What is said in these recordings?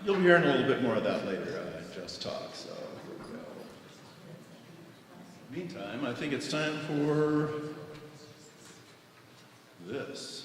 You'll be hearing a little bit more of that later, Just Talk, so here we go. Meantime, I think it's time for this.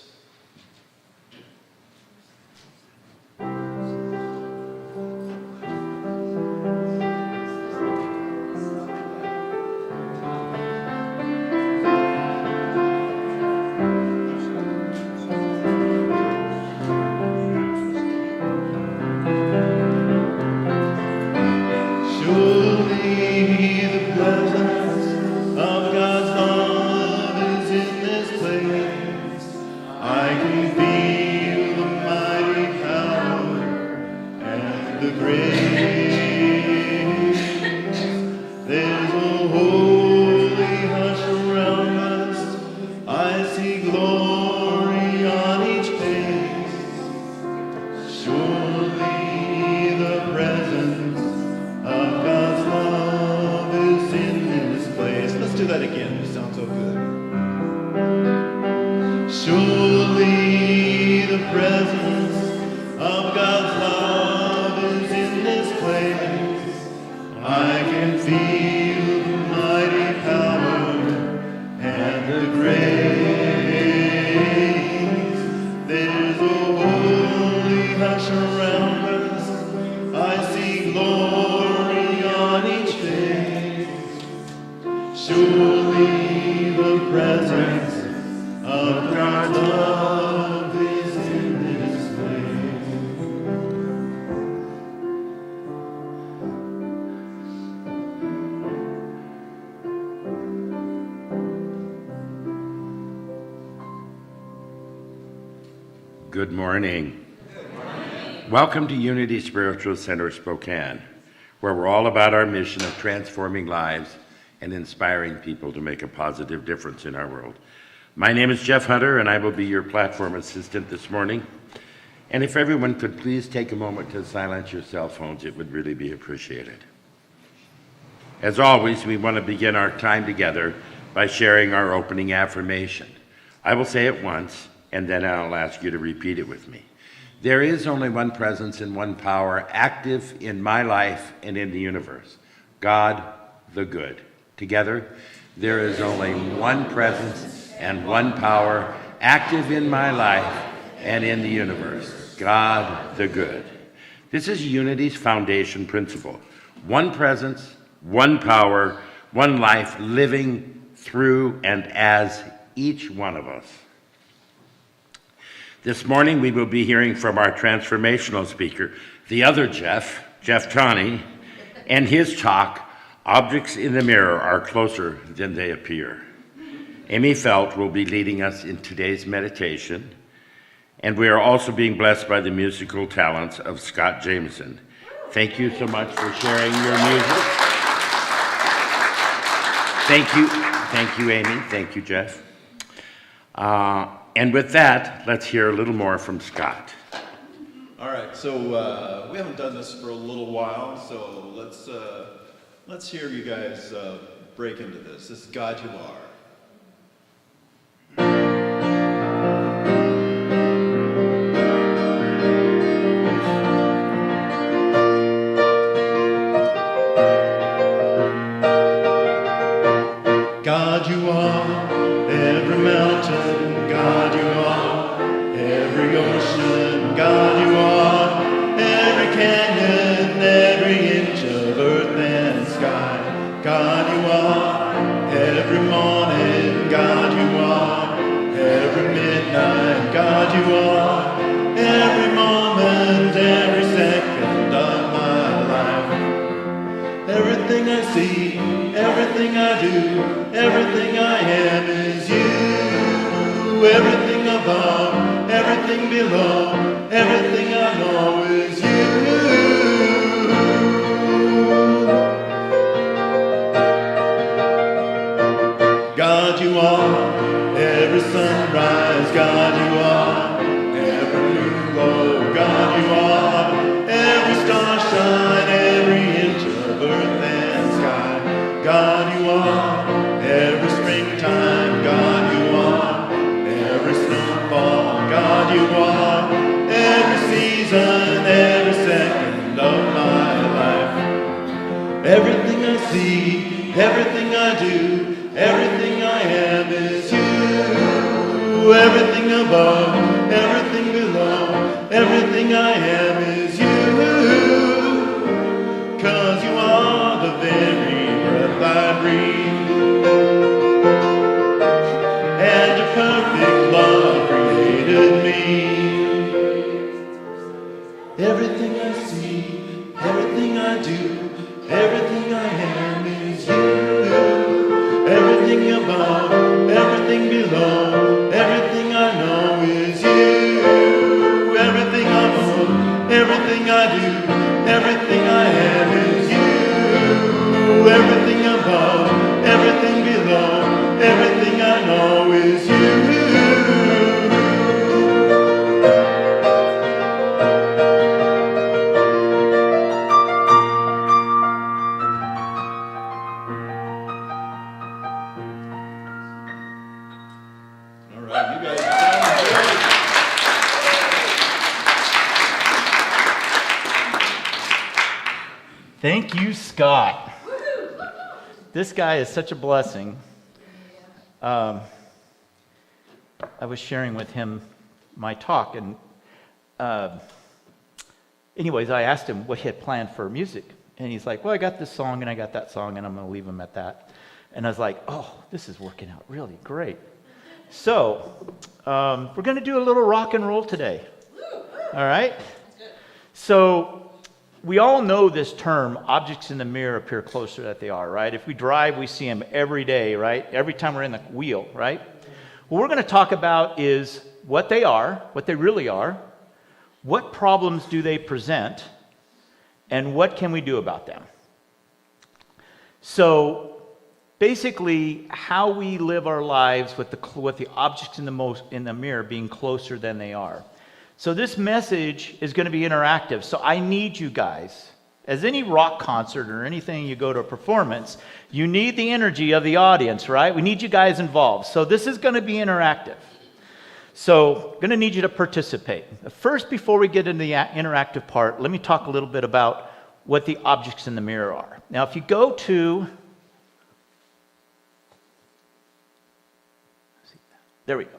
Good morning. Good morning. Welcome to Unity Spiritual Center Spokane, where we're all about our mission of transforming lives and inspiring people to make a positive difference in our world. My name is Jeff Hunter, and I will be your platform assistant this morning. And if everyone could please take a moment to silence your cell phones, it would really be appreciated. As always, we want to begin our time together by sharing our opening affirmation. I will say it once, and then I'll ask you to repeat it with me. There is only one presence and one power active in my life and in the universe, God the Good. Together, there is only one presence and one power active in my life and in the universe, God the Good. This is Unity's foundation principle. One presence, one power, one life living through and as each one of us. This morning, we will be hearing from our transformational speaker, the other Jeff Tawney, and his talk, Objects in the Mirror Are Closer Than They Appear. Amy Felt will be leading us in today's meditation, and we are also being blessed by the musical talents of Scott Jameson. Thank you so much for sharing your music. Thank you, Amy. Thank you, Jeff. And with that, let's hear a little more from Scott. All right, so we haven't done this for a little while, so let's hear you guys break into this. This is God You Are. God you are, every mountain, God you are, every ocean, God you are, every canyon, every inch of earth and sky, God you are, every morning. are every moment, every second of my life. Everything I see, everything I do, everything I am is you. Everything above, everything below, everything I know is you. God, you are every sunrise. God, you are every new glow. God, you are every starshine, every inch of earth and sky. God, you are every springtime. God, you are every snowfall. God, you are every season, every second of my life. Everything I see, everything I do, everything I am is you. Everything above, everything below, everything I am is you. 'Cause you are the very breath I breathe. And your perfect love created me. Everything I see, everything I do, everything I am is you. Everything above, everything below, everything I know is you. Everything above, everything I do, everything I am is you. Everything above, everything below, everything I know is you. All right, you guys sound great. Thank you, Scott. This guy is such a blessing. I was sharing with him my talk, and anyways, I asked him what he had planned for music, and he's like, well, I got this song, and I got that song, and I'm going to leave him at that. And I was like, oh, this is working out really great. So, we're going to do a little rock and roll today. All right? So, we all know this term, objects in the mirror appear closer than they are, right? If we drive, we see them every day, right? Every time we're in the wheel, right? What we're going to talk about is what they are, what they really are, what problems do they present, and what can we do about them? So, basically, how we live our lives with the objects in the mirror being closer than they are. So this message is going to be interactive. So I need you guys, as any rock concert or anything you go to a performance, you need the energy of the audience, right? We need you guys involved. So this is going to be interactive. So I'm going to need you to participate. First, before we get into the interactive part, let me talk a little bit about what the objects in the mirror are. Now, if you go to there we go.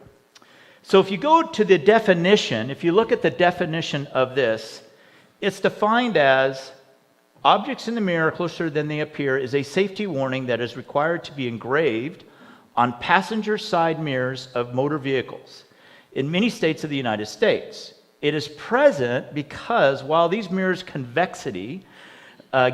So if you go to the definition, if you look at the definition of this, it's defined as objects in the mirror closer than they appear is a safety warning that is required to be engraved on passenger side mirrors of motor vehicles in many states of the United States. It is present because while these mirrors' convexity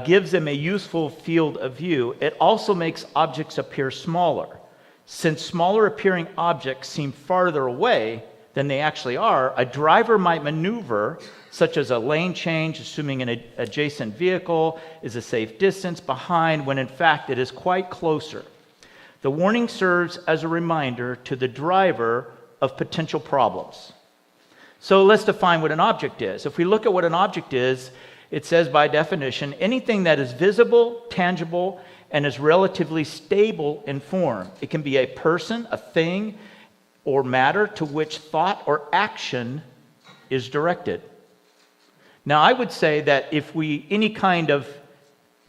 gives them a useful field of view, it also makes objects appear smaller. Since smaller appearing objects seem farther away than they actually are, a driver might maneuver, such as a lane change, assuming an adjacent vehicle is a safe distance behind, when in fact it is quite closer. The warning serves as a reminder to the driver of potential problems. So let's define what an object is. If we look at what an object is, it says by definition, anything that is visible, tangible, and is relatively stable in form. It can be a person, a thing, or matter to which thought or action is directed. Now, I would say that if any kind of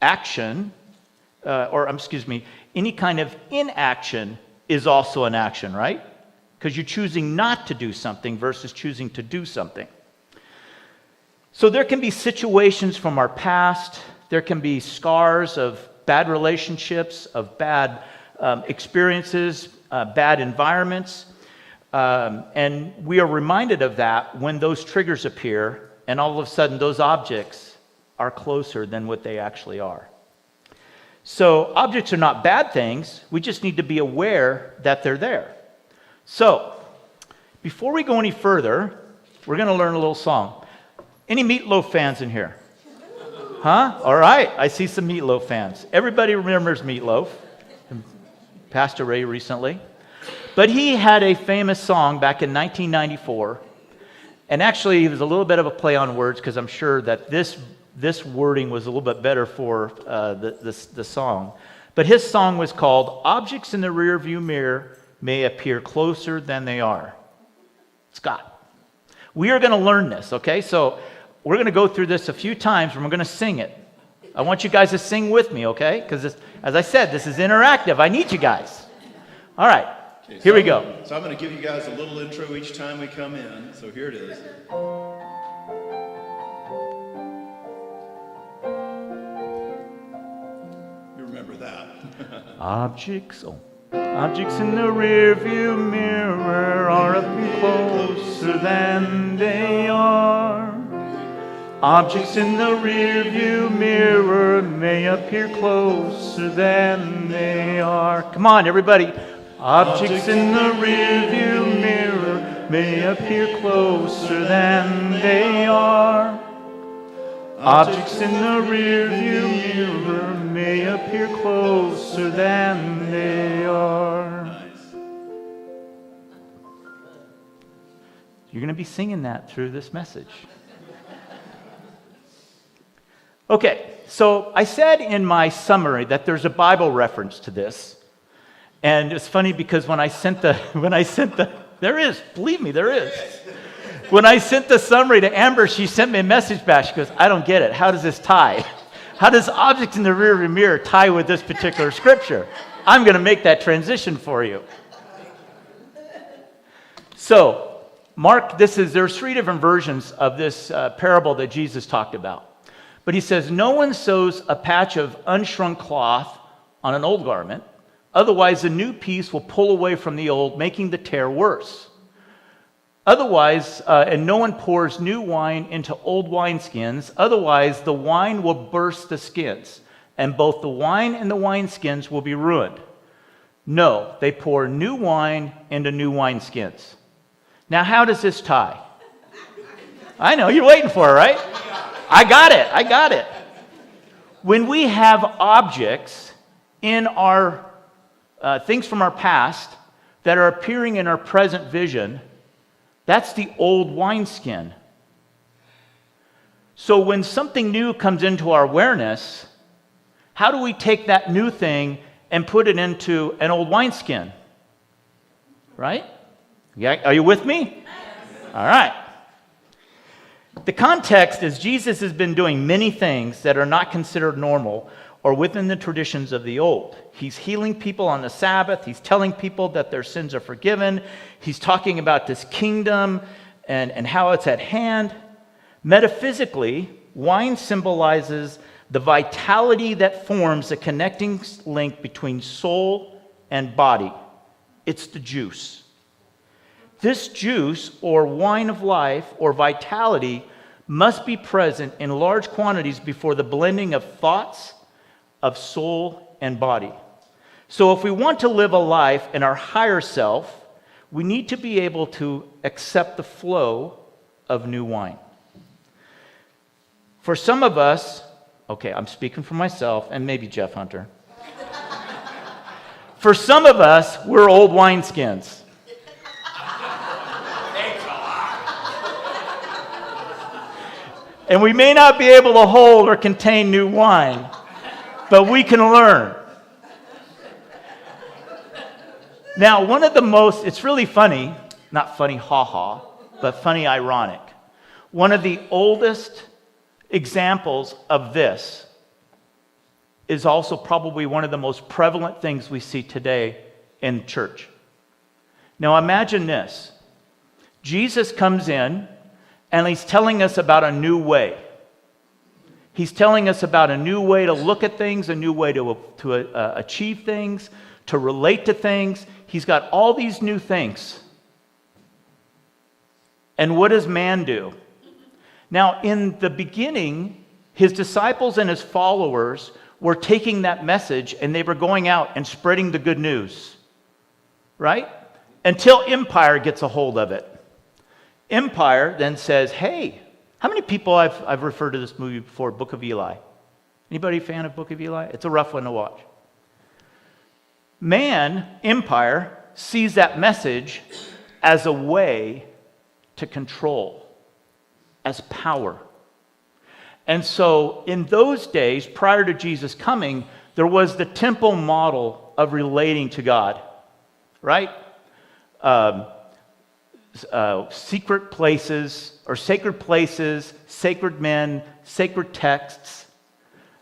action, any kind of inaction is also an action, right? Because you're choosing not to do something versus choosing to do something. So there can be situations from our past, there can be scars of bad relationships, of bad experiences, bad environments. And we are reminded of that when those triggers appear, and all of a sudden those objects are closer than what they actually are. So objects are not bad things. We just need to be aware that they're there. So before we go any further, we're going to learn a little song. Any Meatloaf fans in here? Huh? All right. I see some Meatloaf fans. Everybody remembers Meatloaf. Passed away recently. But he had a famous song back in 1994. And actually, it was a little bit of a play on words because I'm sure that this wording was a little bit better for the song. But his song was called "Objects in the Rearview Mirror May Appear Closer Than They Are." Scott. We are going to learn this, okay? So we're going to go through this a few times and we're going to sing it. I want you guys to sing with me, okay? Because as I said, this is interactive. I need you guys. All right. Okay, Here we go. So I'm going to give you guys a little intro each time we come in. So here it is. You remember that. Objects in the rearview mirror are appear closer than they are. Objects in the rearview mirror may appear closer than they are. Come on, everybody. Objects in the rearview mirror may appear closer than they are. Objects in the rearview mirror may appear closer than they are. Nice. You're going to be singing that through this message. Okay, so I said in my summary that there's a Bible reference to this. And it's funny because when I sent there is, believe me, there is. When I sent the summary to Amber, she sent me a message back. She goes, I don't get it. How does this tie? How does objects in the rearview mirror tie with this particular scripture? I'm going to make that transition for you. So, Mark, there's 3 different versions of this parable that Jesus talked about. But he says, no one sews a patch of unshrunk cloth on an old garment. Otherwise, the new piece will pull away from the old, making the tear worse. Otherwise, and no one pours new wine into old wineskins. Otherwise, the wine will burst the skins, and both the wine and the wineskins will be ruined. No, they pour new wine into new wineskins. Now, how does this tie? I know, you're waiting for it, right? I got it. When we have objects in our things from our past that are appearing in our present vision, that's the old wineskin. So when something new comes into our awareness, how do we take that new thing and put it into an old wineskin? Right? Yeah, are you with me? All right. The context is Jesus has been doing many things that are not considered normal or within the traditions of the old. He's healing people on the Sabbath. He's telling people that their sins are forgiven. He's talking about this kingdom and how it's at hand. Metaphysically, wine symbolizes the vitality that forms a connecting link between soul and body. It's the juice. This juice, or wine of life, or vitality, must be present in large quantities before the blending of thoughts, of soul, and body. So if we want to live a life in our higher self, we need to be able to accept the flow of new wine. For some of us, okay, I'm speaking for myself, and maybe Jeff Hunter. For some of us, we're old wineskins. And we may not be able to hold or contain new wine, but we can learn. Now, one of the most, it's really funny, not funny ha-ha, but funny ironic. One of the oldest examples of this is also probably one of the most prevalent things we see today in church. Now, imagine this. Jesus comes in, and he's telling us about a new way. He's telling us about a new way to look at things, a new way to achieve things, to relate to things. He's got all these new things. And what does man do? Now, in the beginning, his disciples and his followers were taking that message and they were going out and spreading the good news, right? Until Empire gets a hold of it. Empire then says, hey, how many people I've referred to this movie before, Book of Eli? Anybody a fan of Book of Eli? It's a rough one to watch. Man, Empire, sees that message as a way to control, as power. And so in those days, prior to Jesus coming, there was the temple model of relating to God, right? Secret places, or sacred places, sacred men, sacred texts.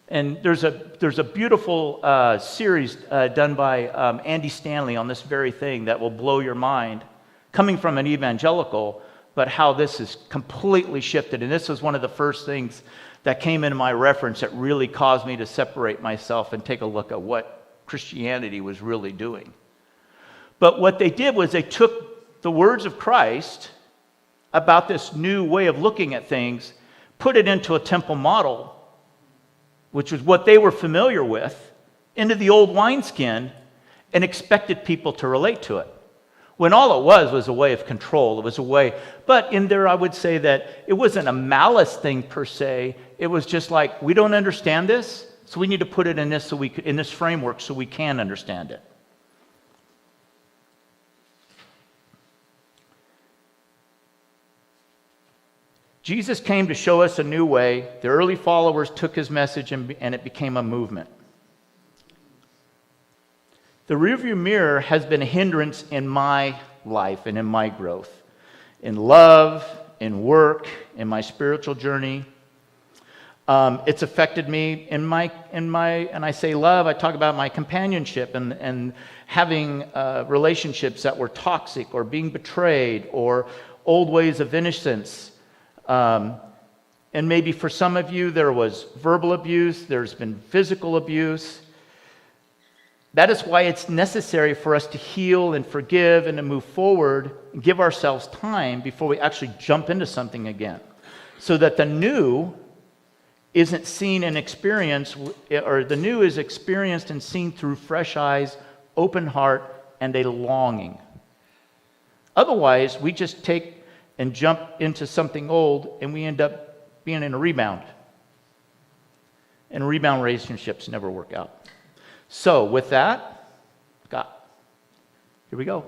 And there's a beautiful series done by Andy Stanley on this very thing that will blow your mind, coming from an evangelical, but how this is completely shifted. And this was one of the first things that came into my reference that really caused me to separate myself and take a look at what Christianity was really doing. But what they did was they took the words of Christ about this new way of looking at things, put it into a temple model, which was what they were familiar with, into the old wineskin, and expected people to relate to it. When all it was a way of control. It was a way, but in there I would say that it wasn't a malice thing per se. It was just like, we don't understand this, so we need to put it in this in this framework so we can understand it. Jesus came to show us a new way. The early followers took his message and it became a movement. The rearview mirror has been a hindrance in my life and in my growth, in love, in work, in my spiritual journey. It's affected me in my, and I say love, I talk about my companionship and having relationships that were toxic or being betrayed or old ways of innocence. And maybe for some of you, there was verbal abuse, there's been physical abuse. That is why it's necessary for us to heal and forgive and to move forward and give ourselves time before we actually jump into something again. So that the new isn't seen and experienced, or the new is experienced and seen through fresh eyes, open heart, and a longing. Otherwise, we just take and jump into something old and we end up being in a rebound. And rebound relationships never work out. So with that, Scott, here we go.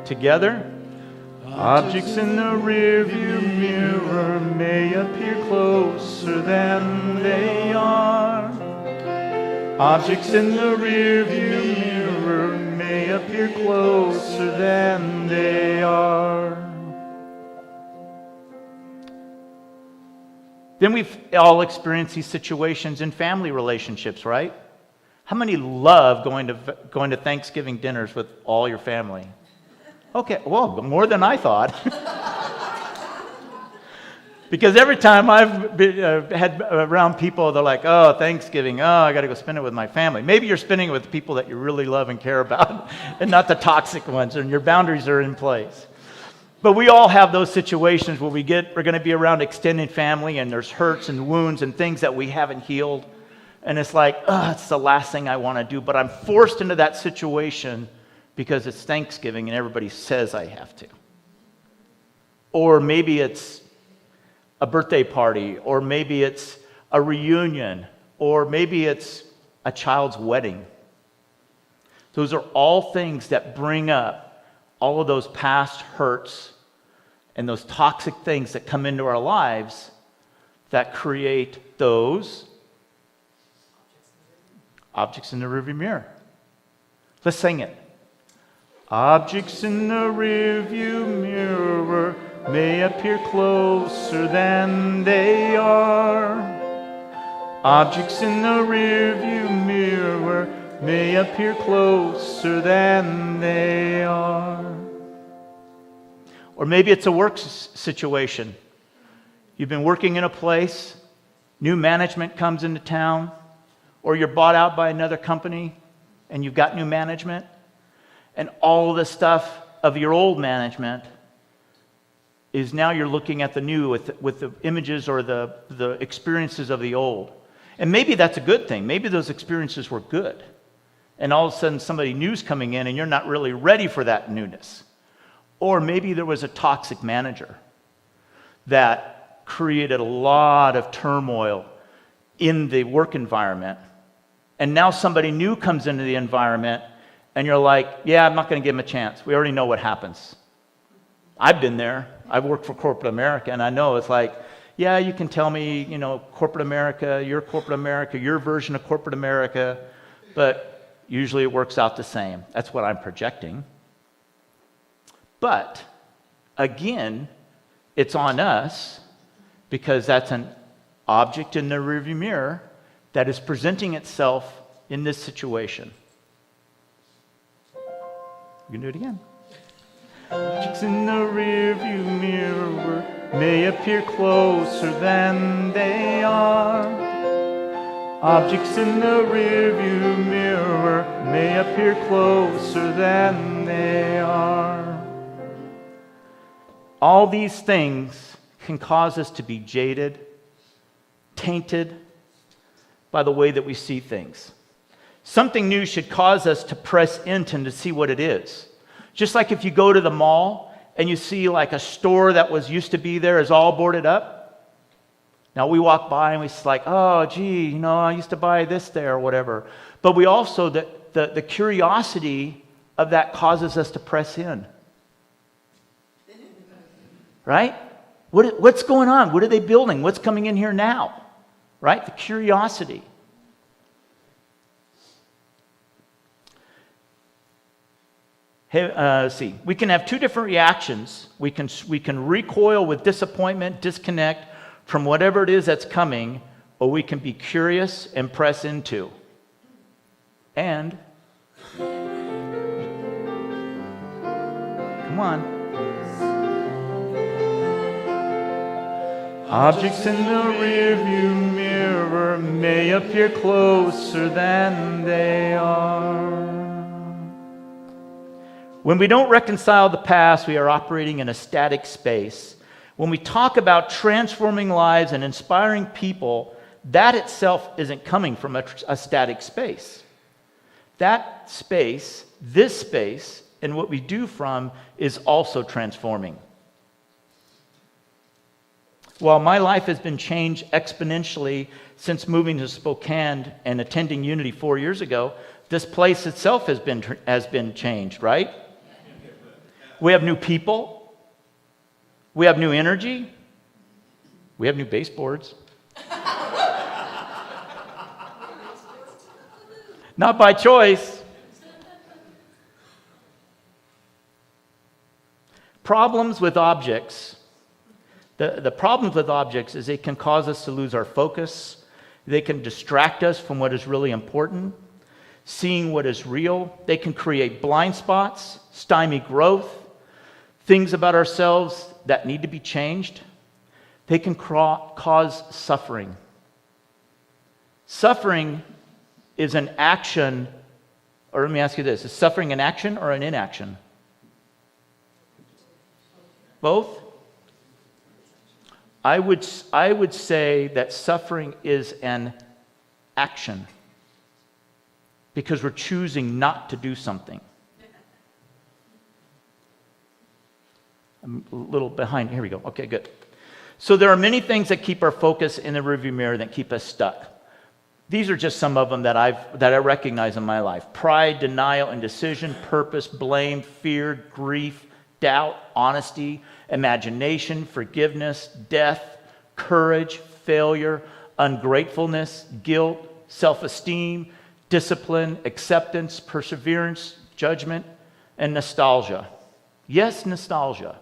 Together, objects in the rearview mirror may appear closer than they are. Objects in the rearview mirror may appear closer than they are. Then we've all experienced these situations in family relationships, right? How many love going to Thanksgiving dinners with all your family? Okay, well, more than I thought. Because every time I've had around people, they're like, oh, Thanksgiving, oh, I got to go spend it with my family. Maybe you're spending it with people that you really love and care about, and not the toxic ones, and your boundaries are in place. But we all have those situations where we're going to be around extended family, and there's hurts and wounds and things that we haven't healed. And it's like, oh, it's the last thing I want to do. But I'm forced into that situation because it's Thanksgiving and everybody says I have to. Or maybe it's a birthday party, or maybe it's a reunion, or maybe it's a child's wedding. Those are all things that bring up all of those past hurts and those toxic things that come into our lives that create those objects in the rearview mirror. Let's sing it. Objects in the rearview mirror may appear closer than they are. Objects in the rearview mirror may appear closer than they are. Or maybe it's a work situation. You've been working in a place, new management comes into town, or you're bought out by another company and you've got new management, and all the stuff of your old management is now you're looking at the new with the images or the experiences of the old. And maybe that's a good thing. Maybe those experiences were good. And all of a sudden somebody new's coming in and you're not really ready for that newness. Or maybe there was a toxic manager that created a lot of turmoil in the work environment. And now somebody new comes into the environment and you're like, yeah, I'm not going to give him a chance. We already know what happens. I've been there. I've worked for corporate America, and I know it's like, yeah, you can tell me, corporate America, your version of corporate America, but usually it works out the same. That's what I'm projecting. But, again, it's on us because that's an object in the rearview mirror that is presenting itself in this situation. You can do it again. Objects in the rearview mirror may appear closer than they are. Objects in the rearview mirror may appear closer than they are. All these things can cause us to be jaded, tainted by the way that we see things. Something new should cause us to press into and to see what it is. Just like if you go to the mall and you see like a store that used to be there is all boarded up. Now we walk by and we're like, oh, gee, I used to buy this there or whatever. But we also, the curiosity of that causes us to press in. Right? What's going on? What are they building? What's coming in here now? Right? The curiosity. Let's see. We can have two different reactions. We can recoil with disappointment, disconnect from whatever it is that's coming, or we can be curious and press into. And come on. Objects in the rearview mirror may appear closer than they are. When we don't reconcile the past, we are operating in a static space. When we talk about transforming lives and inspiring people, that itself isn't coming from a static space. That space, this space, and what we do from is also transforming. While my life has been changed exponentially since moving to Spokane and attending Unity 4 years ago, this place itself has been changed, right? We have new people. We have new energy. We have new baseboards. Not by choice. Problems with objects. The problems with objects is they can cause us to lose our focus. They can distract us from what is really important, seeing what is real. They can create blind spots, stymie growth, things about ourselves that need to be changed. They can cause suffering. Suffering is an action, or let me ask you this, is suffering an action or an inaction? Both? I would say that suffering is an action because we're choosing not to do something. I'm a little behind. Here we go. Okay, good. So there are many things that keep our focus in the rearview mirror that keep us stuck. These are just some of them that I recognize in my life. Pride, denial, indecision, purpose, blame, fear, grief, doubt, honesty, imagination, forgiveness, death, courage, failure, ungratefulness, guilt, self-esteem, discipline, acceptance, perseverance, judgment, and nostalgia. Yes, nostalgia.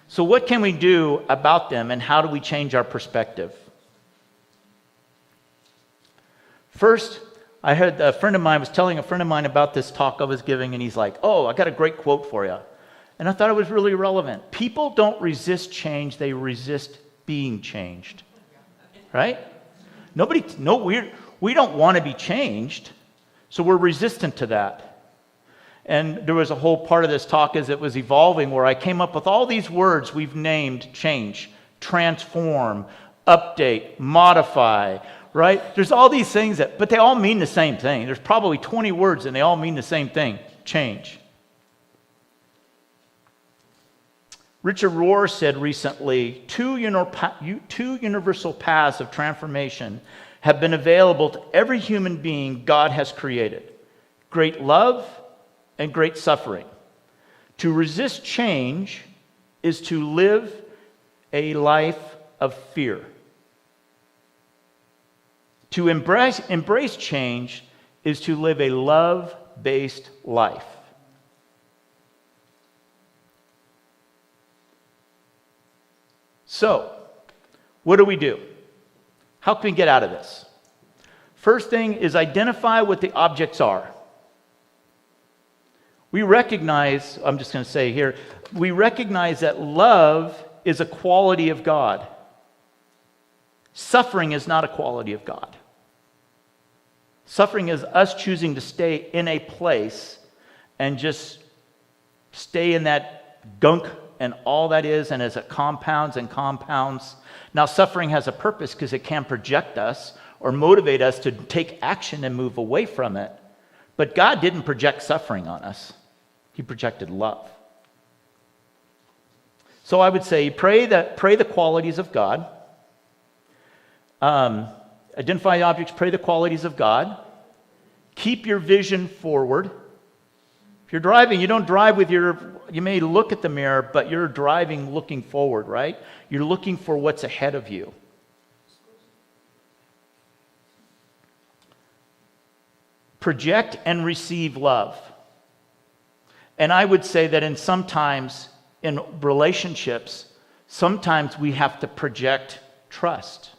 So what can we do about them, and how do we change our perspective? First, I heard was telling a friend of mine about this talk I was giving, and he's like, oh, I got a great quote for you. And I thought it was really relevant. People don't resist change, they resist being changed. right? We don't want to be changed, so we're resistant to that. And there was a whole part of this talk as it was evolving where I came up with all these words we've named change, transform, update, modify, right? There's all these things but they all mean the same thing. There's probably 20 words and they all mean the same thing, change. Richard Rohr said recently, two universal paths of transformation have been available to every human being God has created: great love and great suffering. To resist change is to live a life of fear. To embrace change is to live a love-based life. So, what do? How can we get out of this? First thing is identify what the objects are. We recognize, I'm just going to say here, we recognize that love is a quality of God. Suffering is not a quality of God. Suffering is us choosing to stay in a place and just stay in that gunk and all that is, and as it compounds and compounds. Now, suffering has a purpose because it can project us or motivate us to take action and move away from it. But God didn't project suffering on us. He projected love. So I would say pray the qualities of God. Identify the objects, pray the qualities of God. Keep your vision forward. If you're driving, you don't drive you may look at the mirror, but you're driving looking forward, right? You're looking for what's ahead of you. Project and receive love. And I would say that sometimes in relationships, sometimes we have to project trust.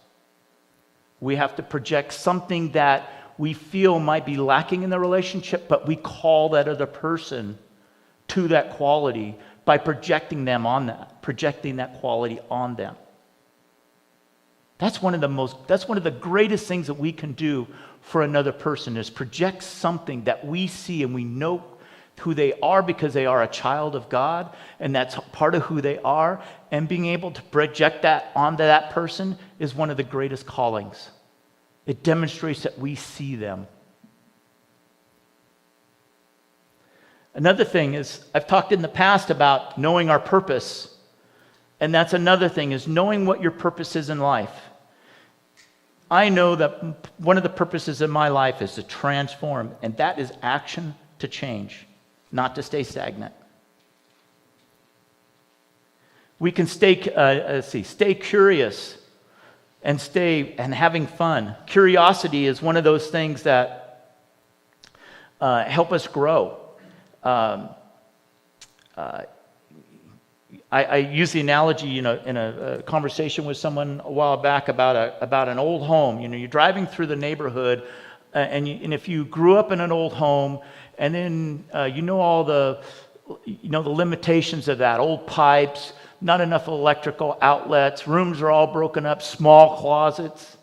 We have to project something that we feel might be lacking in the relationship, but we call that other person to that quality by projecting that quality on them. That's one of the greatest things that we can do for another person, is project something that we see and we know who they are because they are a child of God, and that's part of who they are, and being able to project that onto that person is one of the greatest callings. It demonstrates that we see them. Another thing is, I've talked in the past about knowing our purpose, and that's another thing, is knowing what your purpose is in life. I know that one of the purposes in my life is to transform, and that is action to change, not to stay stagnant. We can stay curious and having fun. Curiosity is one of those things that help us grow. I use the analogy, in a conversation with someone a while back about an old home. You're driving through the neighborhood, and if you grew up in an old home, and then all the limitations of that, old pipes, not enough electrical outlets, rooms are all broken up, small closets.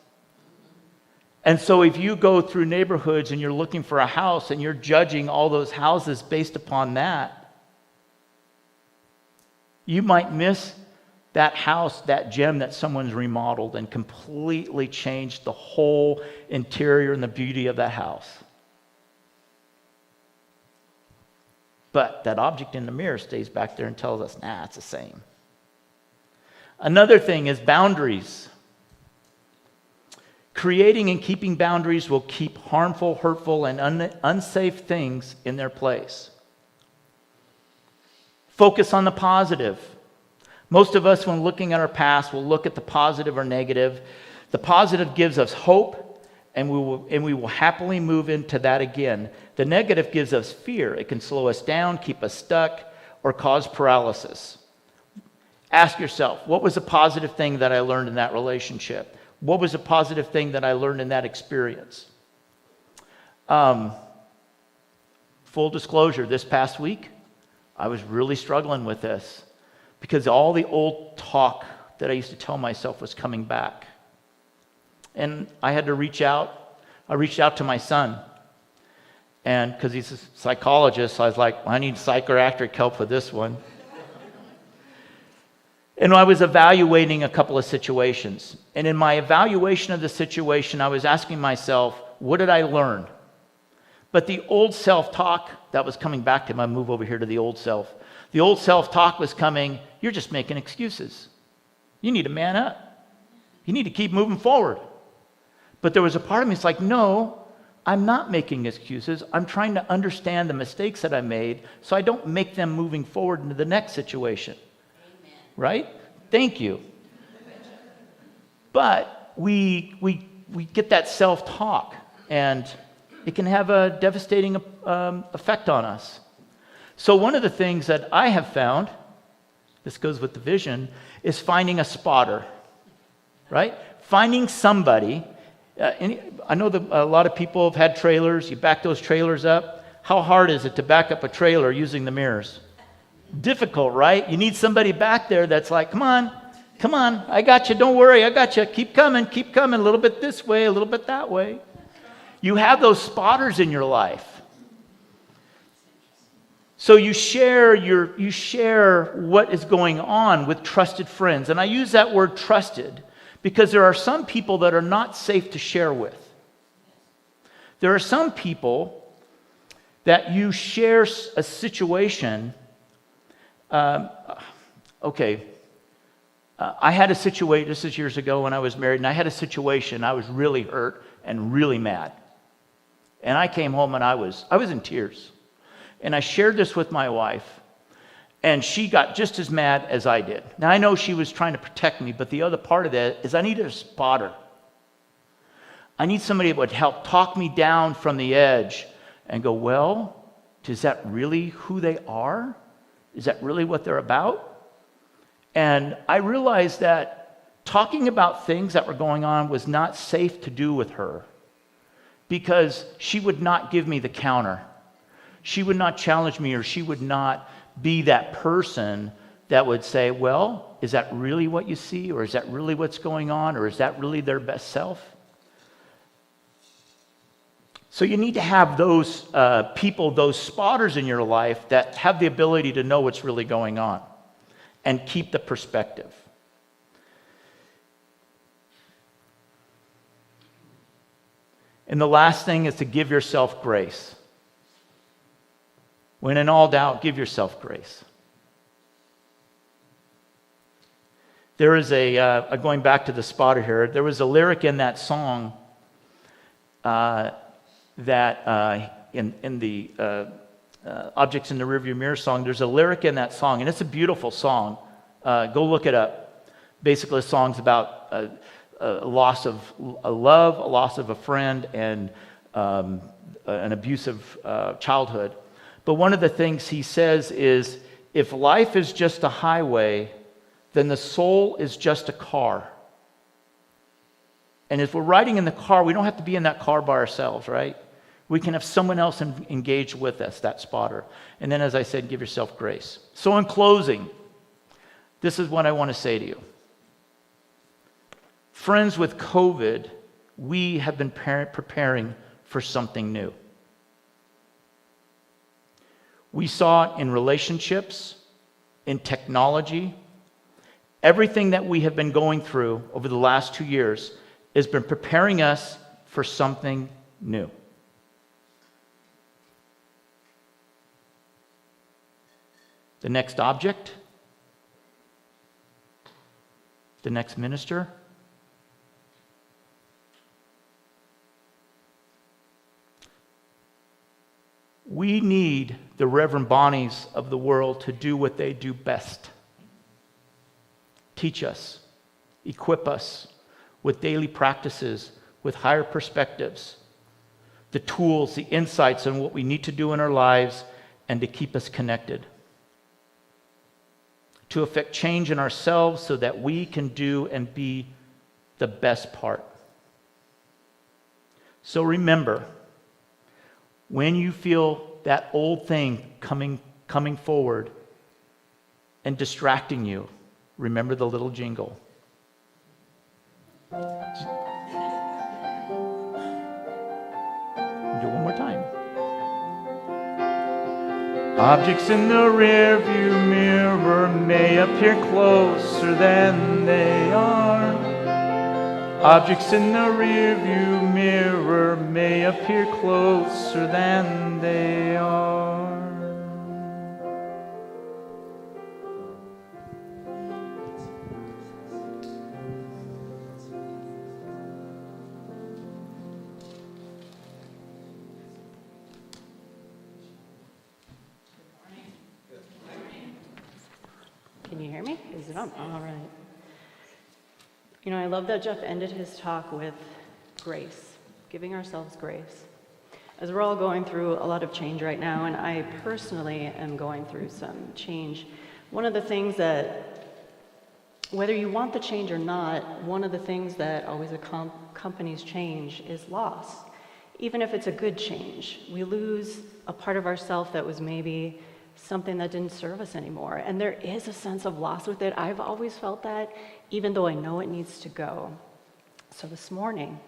And so if you go through neighborhoods and you're looking for a house and you're judging all those houses based upon that, you might miss that house, that gem that someone's remodeled and completely changed the whole interior and the beauty of that house. But that object in the mirror stays back there and tells us, it's the same. Another thing is boundaries. Creating and keeping boundaries will keep harmful, hurtful, and unsafe things in their place. Focus on the positive. Most of us, when looking at our past, will look at the positive or negative. The positive gives us hope, and we will happily move into that again. The negative gives us fear. It can slow us down, keep us stuck, or cause paralysis. Ask yourself, what was a positive thing that I learned in that relationship? What was a positive thing that I learned in that experience? Full disclosure, this past week, I was really struggling with this because all the old talk that I used to tell myself was coming back. And I had to reach out. I reached out to my son. And because he's a psychologist, I was like, I need psychiatric help for this one. And I was evaluating a couple of situations. And in my evaluation of the situation, I was asking myself, what did I learn? But the old self-talk that was coming back to him, I move over here to the old self. The old self-talk was coming, you're just making excuses. You need to man up. You need to keep moving forward. But there was a part of me that's like, no, I'm not making excuses. I'm trying to understand the mistakes that I made so I don't make them moving forward into the next situation. Amen. Right? Thank you. But we get that self-talk, and it can have a devastating effect on us. So one of the things that I have found, this goes with the vision, is finding a spotter, right? Finding somebody. I know that a lot of people have had trailers. You back those trailers up. How hard is it to back up a trailer using the mirrors? Difficult, right? You need somebody back there that's like, come on, I got you, don't worry, I got you, keep coming, a little bit this way, a little bit that way. You have those spotters in your life. So you share what is going on with trusted friends. And I use that word trusted because there are some people that are not safe to share with. There are some people that you share a situation. I had a situation, this is years ago when I was married, and I had a situation, I was really hurt and really mad. And I came home and I was in tears. And I shared this with my wife, and she got just as mad as I did. Now, I know she was trying to protect me, but the other part of that is I needed a spotter. I need somebody that would help talk me down from the edge and go, well, is that really who they are? Is that really what they're about? And I realized that talking about things that were going on was not safe to do with her because she would not give me the counter. She would not challenge me, or she would not be that person that would say, well, is that really what you see? Or is that really what's going on? Or is that really their best self? So you need to have those people, those spotters in your life that have the ability to know what's really going on and keep the perspective. And the last thing is to give yourself grace. When in all doubt, give yourself grace. There is going back to the spotter here, there was a lyric in that song that in the Objects in the Rearview Mirror song, there's a lyric in that song, and it's a beautiful song. Go look it up. Basically, the song's about a loss of a love, a loss of a friend, and an abusive childhood. But one of the things he says is, if life is just a highway, then the soul is just a car. And if we're riding in the car, we don't have to be in that car by ourselves, right? We can have someone else engaged with us, that spotter. And then, as I said, give yourself grace. So in closing, this is what I want to say to you. Friends, with COVID, we have been preparing for something new. We saw it in relationships, in technology. Everything that we have been going through over the last 2 years has been preparing us for something new. The next object, the next minister, we need the Reverend Bonnies of the world to do what they do best. Teach us, equip us with daily practices, with higher perspectives, the tools, the insights on what we need to do in our lives, and to keep us connected. To effect change in ourselves so that we can do and be the best part. So remember, when you feel that old thing coming forward and distracting you, remember the little jingle. Do it one more time. Objects in the rearview mirror may appear closer than they are. Objects in the rearview mirror may appear closer than they are. Can you hear me? Is it on? All right. You know, I love that Jeff ended his talk with grace, giving ourselves grace. As we're all going through a lot of change right now, and I personally am going through some change, one of the things that, whether you want the change or not, one of the things that always accompanies change is loss. Even if it's a good change, we lose a part of ourself that was maybe something that didn't serve us anymore. And there is a sense of loss with it. I've always felt that, even though I know it needs to go. So this morning,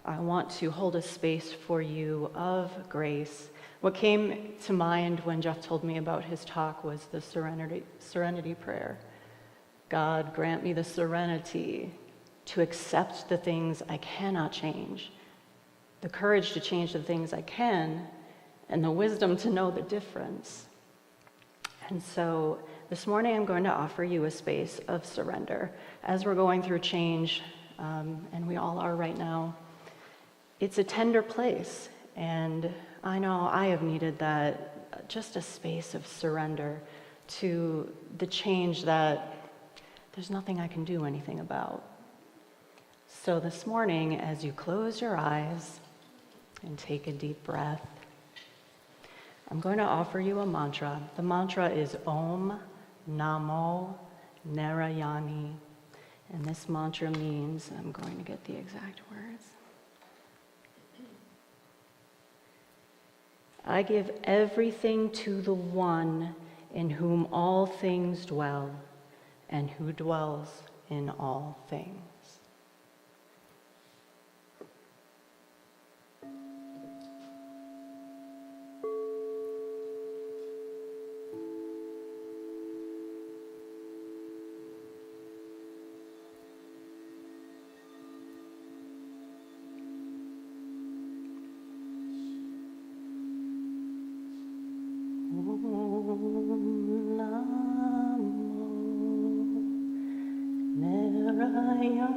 I want to hold a space for you of grace. What came to mind when Jeff told me about his talk was the serenity prayer. God, grant me the serenity to accept the things I cannot change, the courage to change the things I can, and the wisdom to know the difference. And so this morning I'm going to offer you a space of surrender. As we're going through change, and we all are right now, it's a tender place. And I know I have needed that, just a space of surrender to the change that there's nothing I can do anything about. So this morning, as you close your eyes and take a deep breath, I'm going to offer you a mantra. The mantra is Om Namo Narayani. And this mantra means, I'm going to get the exact words. I give everything to the one in whom all things dwell and who dwells in all things. Namo Narayani.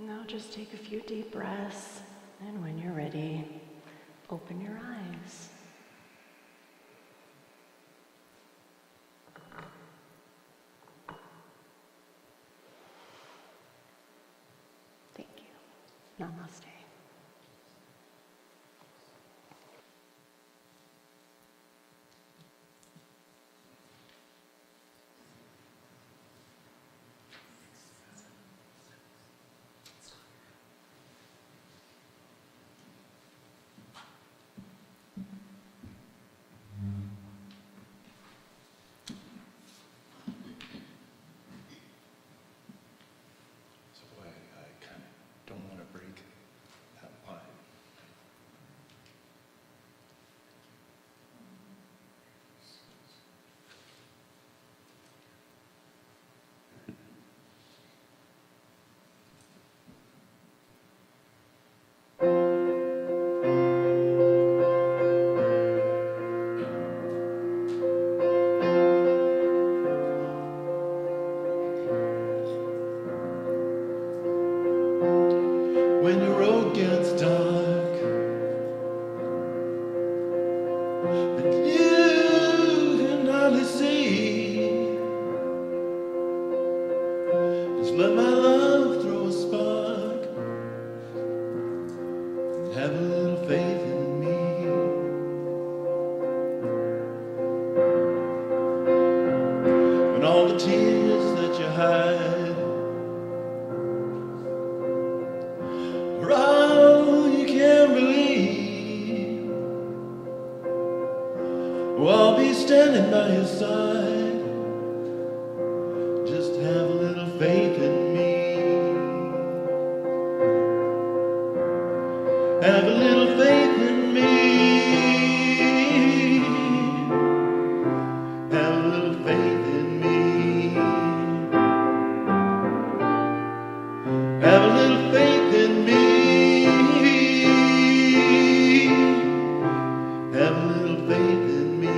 Now just take a few deep breaths, and when you're ready, open your eyes. Thank you. Namaste. So I kind of don't want to break that line. When the road gets dark and you can hardly see, just let my love throw a spark and have a little faith in me. When all the tears that you hide all you can believe, well, I'll be standing by your side. Just have a little faith in me. Have a little faith in me. Have a little faith in me. Have a little faith in me. Have a little faith in me.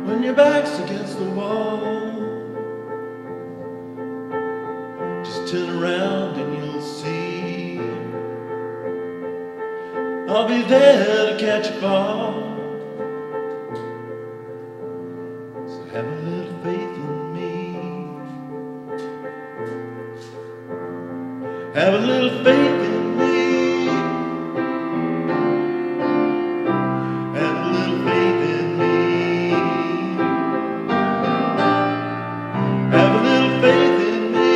When your back's against the wall, just turn around and you'll see I'll be there to catch a fall. So have a little faith in me. Have a little faith in me. Have a little faith in me. Have a little faith in me.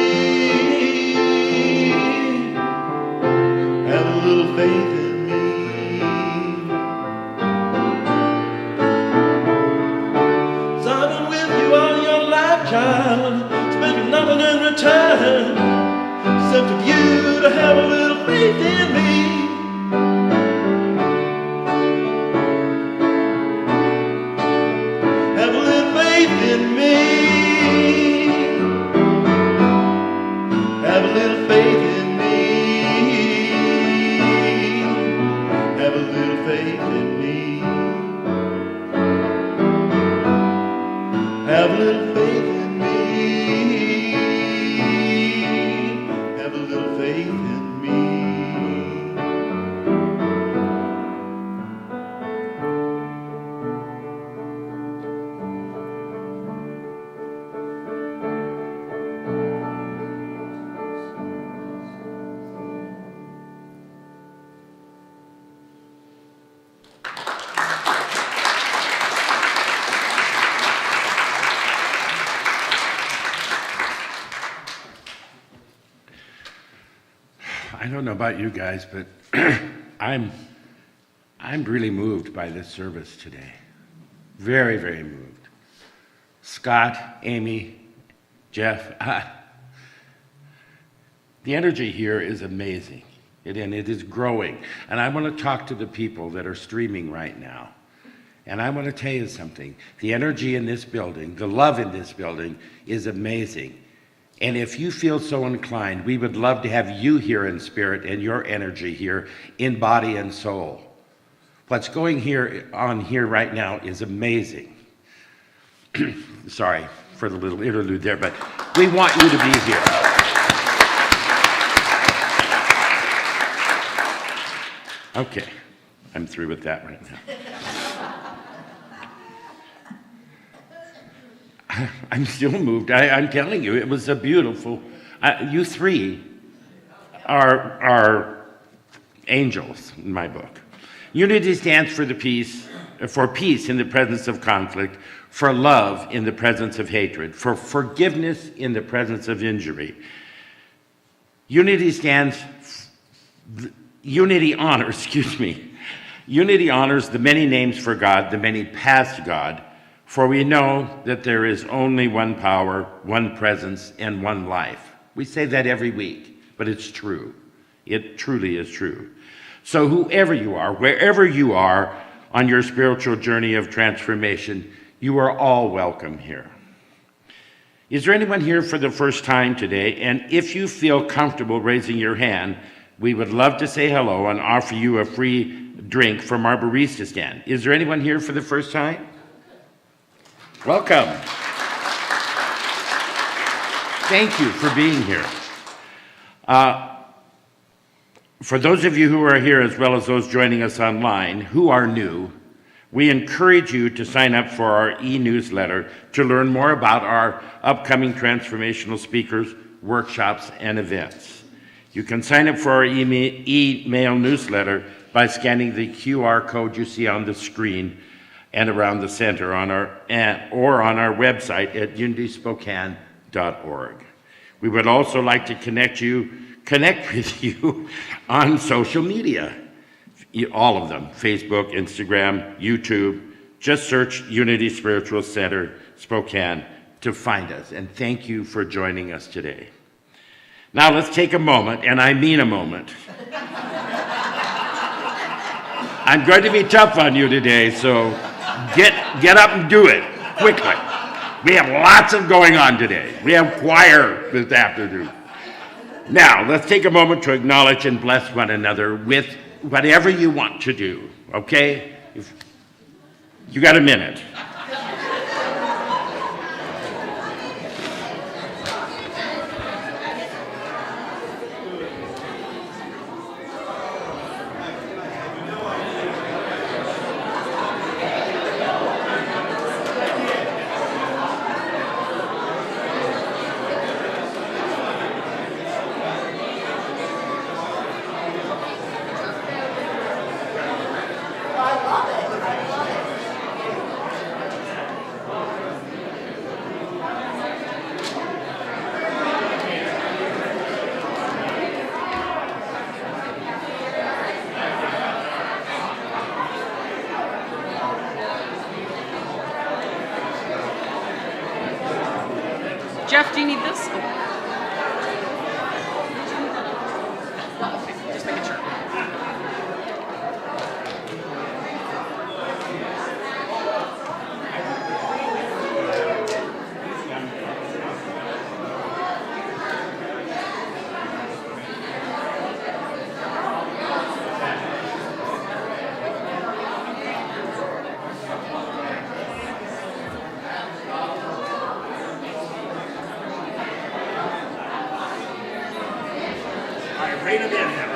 Have a little faith in me. Child, expecting nothing in return except for you to have a little faith in me. Have a little faith in me. Have a little faith in me. Have a little faith in me. Have a little faith in me. Have a little faith in me. I don't know about you guys, but I'm really moved by this service today. Very, very moved. Scott, Amy, Jeff, the energy here is amazing, and it is growing. And I want to talk to the people that are streaming right now. And I want to tell you something. The energy in this building, the love in this building is amazing. And if you feel so inclined, we would love to have you here in spirit and your energy here in body and soul. What's going on here right now is amazing. Sorry for the little interlude there, but we want you to be here. Okay, I'm through with that right now. I'm still moved. I'm telling you, it was a beautiful. You three are angels in my book. Unity stands for peace in the presence of conflict, for love in the presence of hatred, for forgiveness in the presence of injury. Unity honors the many names for God, the many paths to God, for we know that there is only one power, one presence, and one life. We say that every week, but it's true. It truly is true. So whoever you are, wherever you are on your spiritual journey of transformation, you are all welcome here. Is there anyone here for the first time today? And if you feel comfortable raising your hand, we would love to say hello and offer you a free drink from our barista stand. Is there anyone here for the first time? Welcome. Thank you for being here. For those of you who are here, as well as those joining us online who are new, we encourage you to sign up for our e-newsletter to learn more about our upcoming transformational speakers, workshops, and events. You can sign up for our email newsletter by scanning the QR code you see on the screen and around the center or on our website at unityspokane.org. We would also like to connect with you on social media, all of them, Facebook, Instagram, YouTube. Just search Unity Spiritual Center Spokane to find us. And thank you for joining us today. Now let's take a moment, and I mean a moment. I'm going to be tough on you today, so get up and do it quickly. We have lots of going on today. We have choir this afternoon. Now, let's take a moment to acknowledge and bless one another with whatever you want to do, okay? You got a minute. Jeff, do you need this? Oh. Okay, just making sure.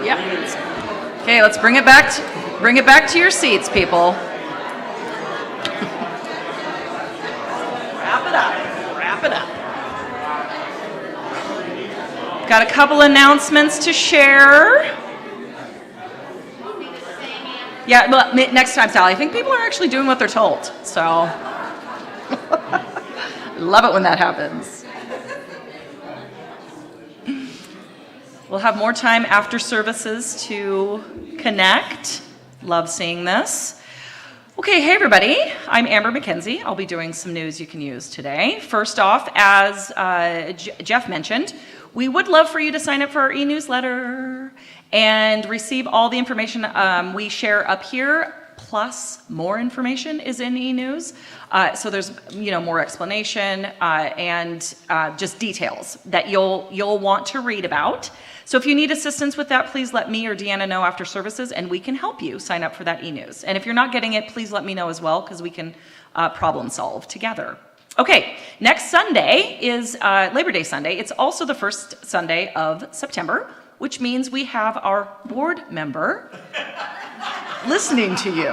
Yep. Okay, let's bring it back to your seats, people. Wrap it up. Got a couple announcements to share. Yeah, well, next time, Sally. I think people are actually doing what they're told. So, love it when that happens. We'll have more time after services to connect. Love seeing this. Okay, hey everybody. I'm Amber McKenzie. I'll be doing some news you can use today. First off, as Jeff mentioned, we would love for you to sign up for our e-newsletter and receive all the information we share up here plus more information is in e-news. So there's more explanation and just details that you'll want to read about. So if you need assistance with that, please let me or Deanna know after services, and we can help you sign up for that e-news. And if you're not getting it, please let me know as well, because we can problem solve together. Okay, next Sunday is Labor Day Sunday. It's also the first Sunday of September, which means we have our board member listening to you.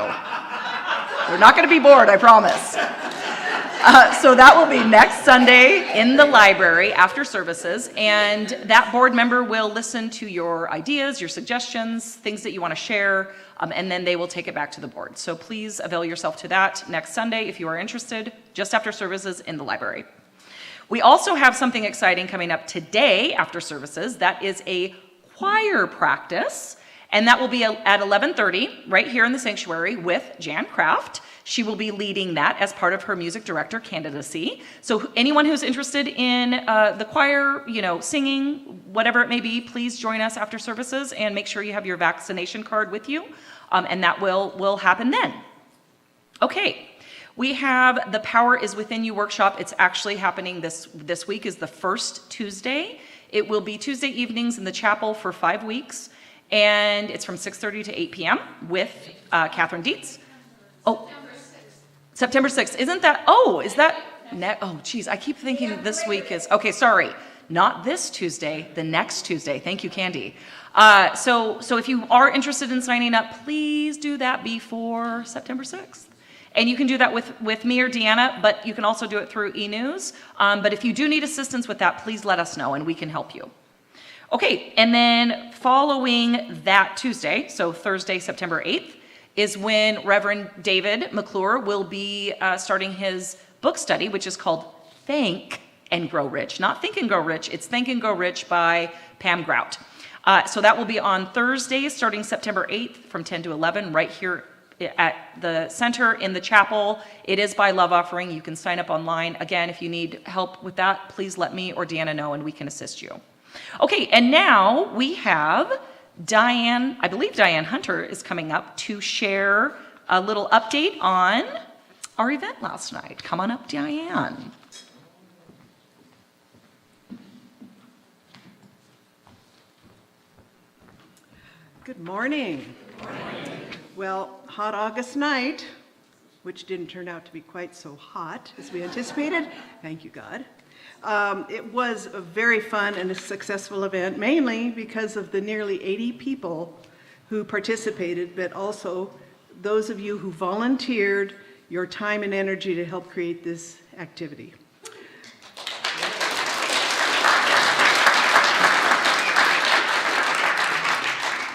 They're not going to be bored, I promise. So that will be next Sunday in the library after services, and that board member will listen to your ideas, your suggestions, things that you want to share, and then they will take it back to the board. So please avail yourself to that next Sunday if you are interested, just after services in the library. We also have something exciting coming up today after services. That is a choir practice, and that will be at 11:30 right here in the sanctuary with Jan Kraft. She will be leading that as part of her music director candidacy. So anyone who's interested in the choir, singing, whatever it may be, please join us after services and make sure you have your vaccination card with you, and that will happen then. Okay. We have the Power is Within You workshop. It's actually happening this week is the first Tuesday. It will be Tuesday evenings in the chapel for 5 weeks, and it's from 6:30 to 8 p.m. with Catherine Dietz. Oh, September 6th. Isn't that, is that, geez, I keep thinking this week is, okay, sorry, not this Tuesday, the next Tuesday. Thank you, Candy. So if you are interested in signing up, please do that before September 6th. And you can do that with me or Deanna, but you can also do it through e-news. But if you do need assistance with that, please let us know and we can help you. Okay, and then following that Tuesday, so Thursday, September 8th, is when Reverend David McClure will be starting his book study, which is called Think and Grow Rich. Not Think and Grow Rich, it's Think and Grow Rich by Pam Grout. So that will be on Thursday, starting September 8th from 10 to 11, right here at the center in the chapel. It is by love offering. You can sign up online. Again, if you need help with that, please let me or Deanna know and we can assist you. Okay, and now we have Diane, I believe Diane Hunter is coming up to share a little update on our event last night. Come on up, Diane. Good morning. Well, hot August night, which didn't turn out to be quite so hot as we anticipated. Thank you, God. It was a very fun and a successful event, mainly because of the nearly 80 people who participated, but also those of you who volunteered your time and energy to help create this activity.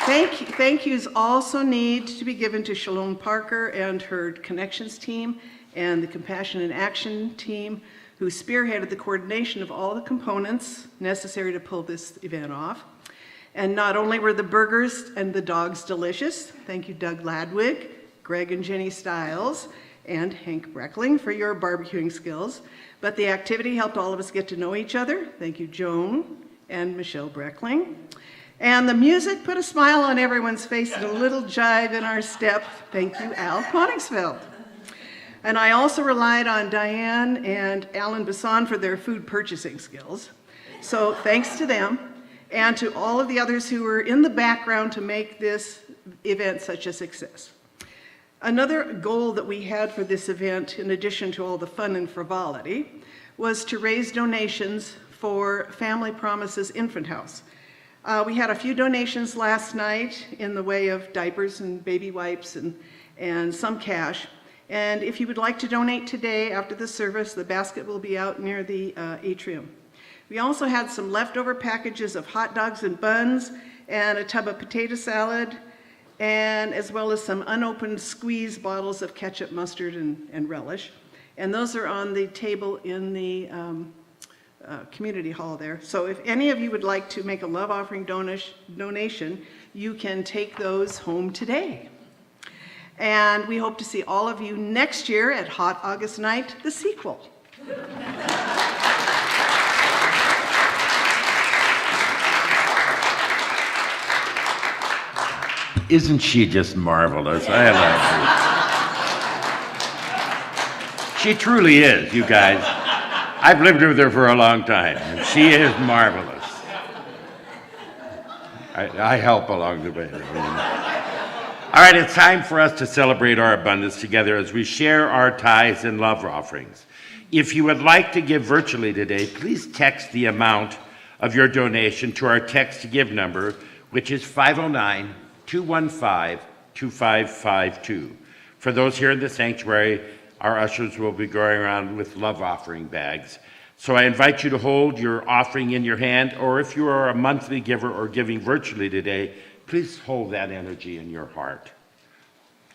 Thank yous also need to be given to Shalom Parker and her Connections team and the Compassion in Action team, who spearheaded the coordination of all the components necessary to pull this event off. And not only were the burgers and the dogs delicious, thank you Doug Ladwig, Greg and Jenny Stiles, and Hank Breckling for your barbecuing skills, but the activity helped all of us get to know each other. Thank you Joan and Michelle Breckling. And the music put a smile on everyone's face and a little jive in our step. Thank you, Al Coningsville. And I also relied on Diane and Alan Basson for their food purchasing skills. So thanks to them and to all of the others who were in the background to make this event such a success. Another goal that we had for this event, in addition to all the fun and frivolity, was to raise donations for Family Promises Infant House. We had a few donations last night in the way of diapers and baby wipes and some cash. And if you would like to donate today after the service, the basket will be out near the atrium. We also had some leftover packages of hot dogs and buns and a tub of potato salad, and as well as some unopened squeeze bottles of ketchup, mustard, and relish. And those are on the table in the community hall there. So if any of you would like to make a love offering donation, you can take those home today. And we hope to see all of you next year at Hot August Night, the sequel. Isn't she just marvelous? I love her. She truly is, you guys. I've lived with her for a long time, and she is marvelous. I help along the way. All right, it's time for us to celebrate our abundance together as we share our tithes and love offerings. If you would like to give virtually today, please text the amount of your donation to our text to give number, which is 509-215-2552. For those here in the sanctuary, our ushers will be going around with love offering bags. So I invite you to hold your offering in your hand, or if you are a monthly giver or giving virtually today, please hold that energy in your heart.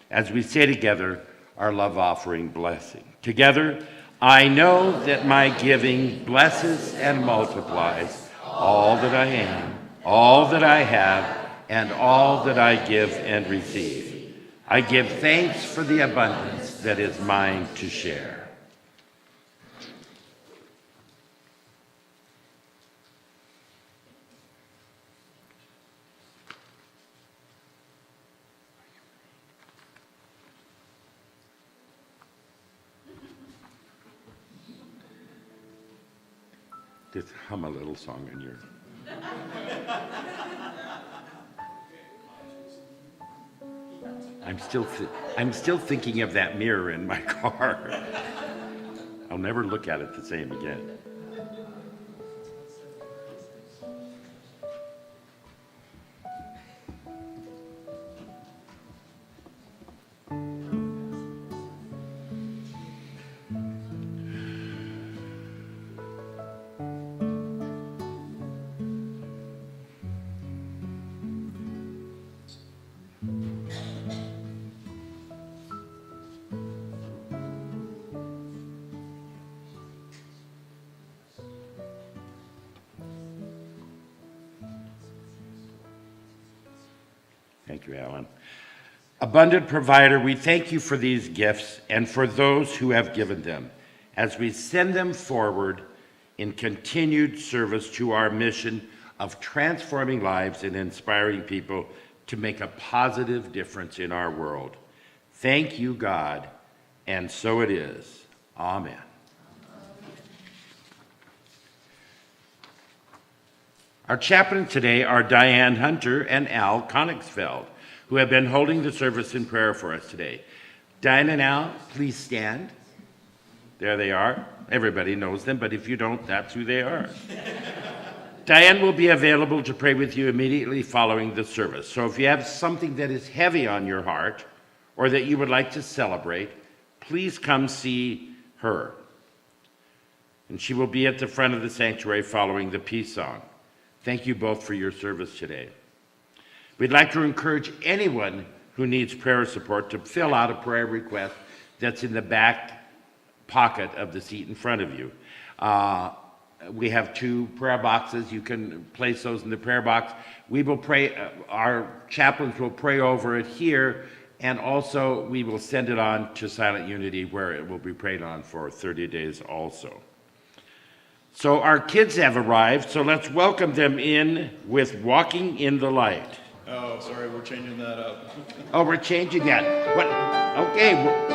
As we say together our love offering blessing. Together, I know that my giving blesses and multiplies all that I am, all that I have, and all that I give and receive. I give thanks for the abundance that is mine to share. Just hum a little song in your... I'm still thinking of that mirror in my car. I'll never look at it the same again. Thank you, Alan. Abundant provider, we thank you for these gifts and for those who have given them as we send them forward in continued service to our mission of transforming lives and inspiring people to make a positive difference in our world. Thank you, God, and so it is. Amen. Our chaplains today are Diane Hunter and Al Konigsfeld, who have been holding the service in prayer for us today. Diane and Al, please stand. There they are. Everybody knows them, but if you don't, that's who they are. Diane will be available to pray with you immediately following the service. So if you have something that is heavy on your heart or that you would like to celebrate, please come see her. And she will be at the front of the sanctuary following the peace song. Thank you both for your service today. We'd like to encourage anyone who needs prayer support to fill out a prayer request that's in the back pocket of the seat in front of you. We have 2 prayer boxes. You can place those in the prayer box. We will pray, our chaplains will pray over it here, and also we will send it on to Silent Unity where it will be prayed on for 30 days also. So our kids have arrived, so let's welcome them in with Walking in the Light. Oh, sorry, we're changing that up. Oh, we're changing that. What? Okay.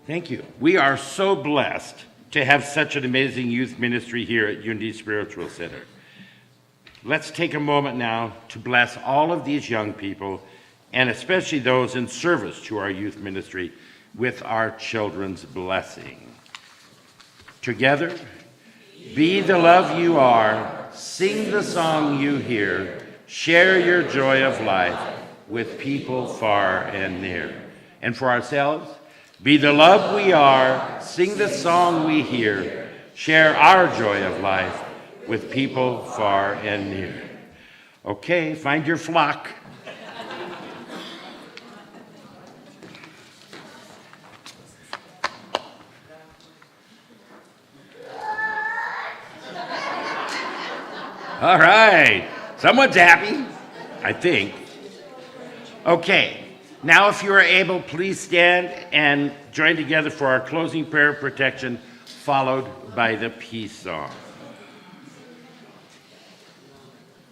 Thank you. We are so blessed to have such an amazing youth ministry here at Unity Spiritual Center. Let's take a moment now to bless all of these young people, and especially those in service to our youth ministry, with our children's blessing. Together, be the love you are, sing the song you hear, share your joy of life with people far and near. And for ourselves, be the love we are, sing the song we hear, share our joy of life with people far and near. Okay, find your flock. All right, someone's happy, I think. Okay, now if you are able, please stand and join together for our closing prayer of protection, followed by the peace song.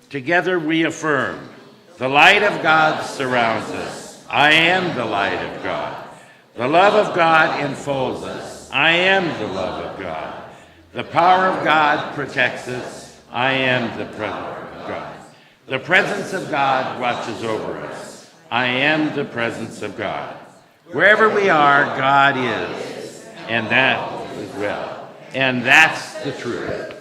Together we affirm, the light of God surrounds us. I am the light of God. The love of God enfolds us. I am the love of God. The power of God protects us. I am the presence of God. The presence of God watches over us. I am the presence of God. Wherever we are, God is. And that is well. And that's the truth.